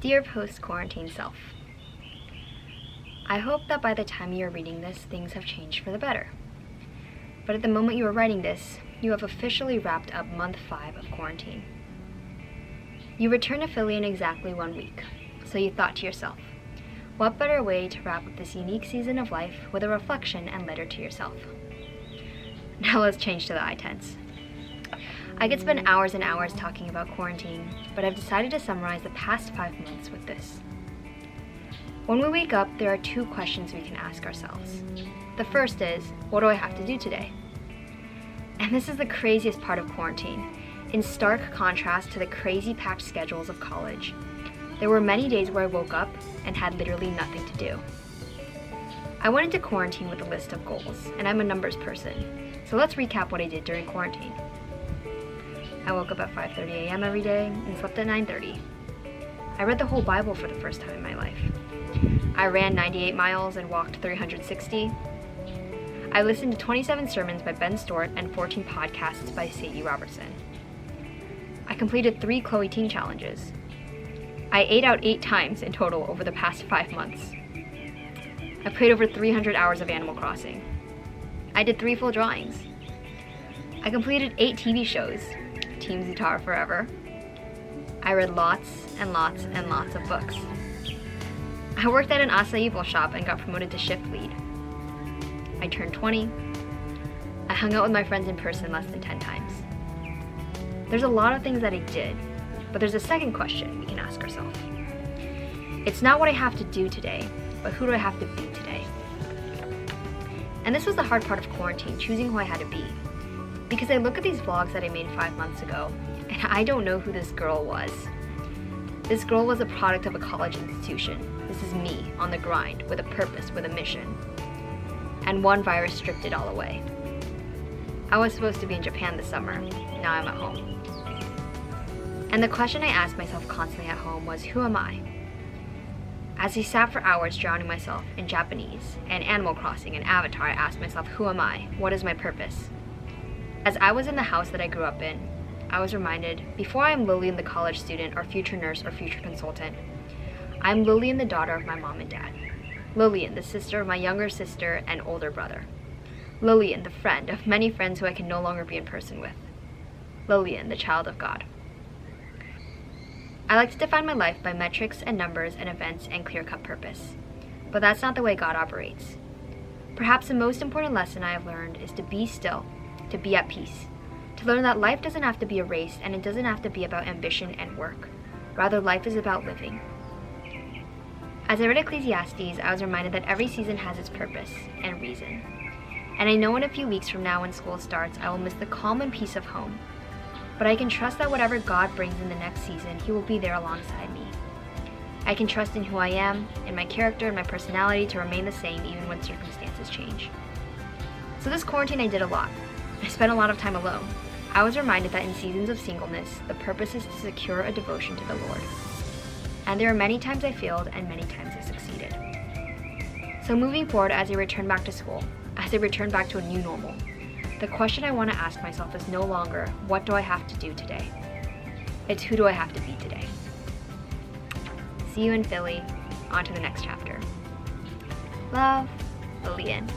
Dear post-quarantine self, I hope that by the time you are reading this, things have changed for the better. But at the moment you are writing this, you have officially wrapped up month 5 of quarantine. You return to Philly in exactly 1 week, so you thought to yourself, what better way to wrap up this unique season of life with a reflection and letter to yourself? Now let's change to the I-tense. I could spend hours and hours talking about quarantine, but I've decided to summarize the past 5 months with this. When we wake up, there are 2 questions we can ask ourselves. The first is, what do I have to do today? And this is the craziest part of quarantine. In stark contrast to the crazy packed schedules of college, there were many days where I woke up and had literally nothing to do. I went into quarantine with a list of goals, and I'm a numbers person, so let's recap what I did during quarantine. I woke up at 5:30 a.m. every day and slept at 9:30. I read the whole Bible for the first time in my life. I ran 98 miles and walked 360. I listened to 27 sermons by Ben Stewart and 14 podcasts by Sadie Robertson. I completed 3 Chloe Teen challenges. I ate out 8 times in total over the past 5 months. I played over 300 hours of Animal Crossing. I did 3 full drawings. I completed 8 TV shows, Team Zutara Forever. I read lots and lots and lots of books. I worked at an acai bowl shop and got promoted to shift lead. I turned 20. I hung out with my friends in person less than 10 times. There's a lot of things that I did, but there's a second question we can ask ourselves. It's not what I have to do today, but who do I have to be today? And this was the hard part of quarantine, choosing who I had to be. Because I look at these vlogs that I made 5 months ago, and I don't know who this girl was. This girl was a product of a college institution. This is me, on the grind, with a purpose, with a mission. And one virus stripped it all away. I was supposed to be in Japan this summer. Now I'm at home. And the question I asked myself constantly at home was, who am I? As I sat for hours drowning myself in Japanese and Animal Crossing and Avatar, I asked myself, who am I? What is my purpose? As I was in the house that I grew up in, I was reminded, before I am Lillian the college student or future nurse or future consultant, I am Lillian the daughter of my mom and dad. Lillian, the sister of my younger sister and older brother. Lillian, the friend of many friends who I can no longer be in person with. Lillian, the child of God. I like to define my life by metrics and numbers and events and clear-cut purpose. But that's not the way God operates. Perhaps the most important lesson I have learned is to be still, to be at peace, to learn that life doesn't have to be a race and it doesn't have to be about ambition and work. Rather, life is about living. As I read Ecclesiastes, I was reminded that every season has its purpose and reason. And I know in a few weeks from now when school starts, I will miss the calm and peace of home. But I can trust that whatever God brings in the next season, He will be there alongside me. I can trust in who I am, in my character and my personality to remain the same even when circumstances change. So this quarantine I did a lot. I spent a lot of time alone. I was reminded that in seasons of singleness, the purpose is to secure a devotion to the Lord. And there are many times I failed and many times I succeeded. So moving forward as I return back to school, as I return back to a new normal, the question I want to ask myself is no longer, what do I have to do today? It's who do I have to be today? See you in Philly. On to the next chapter. Love, Lillian.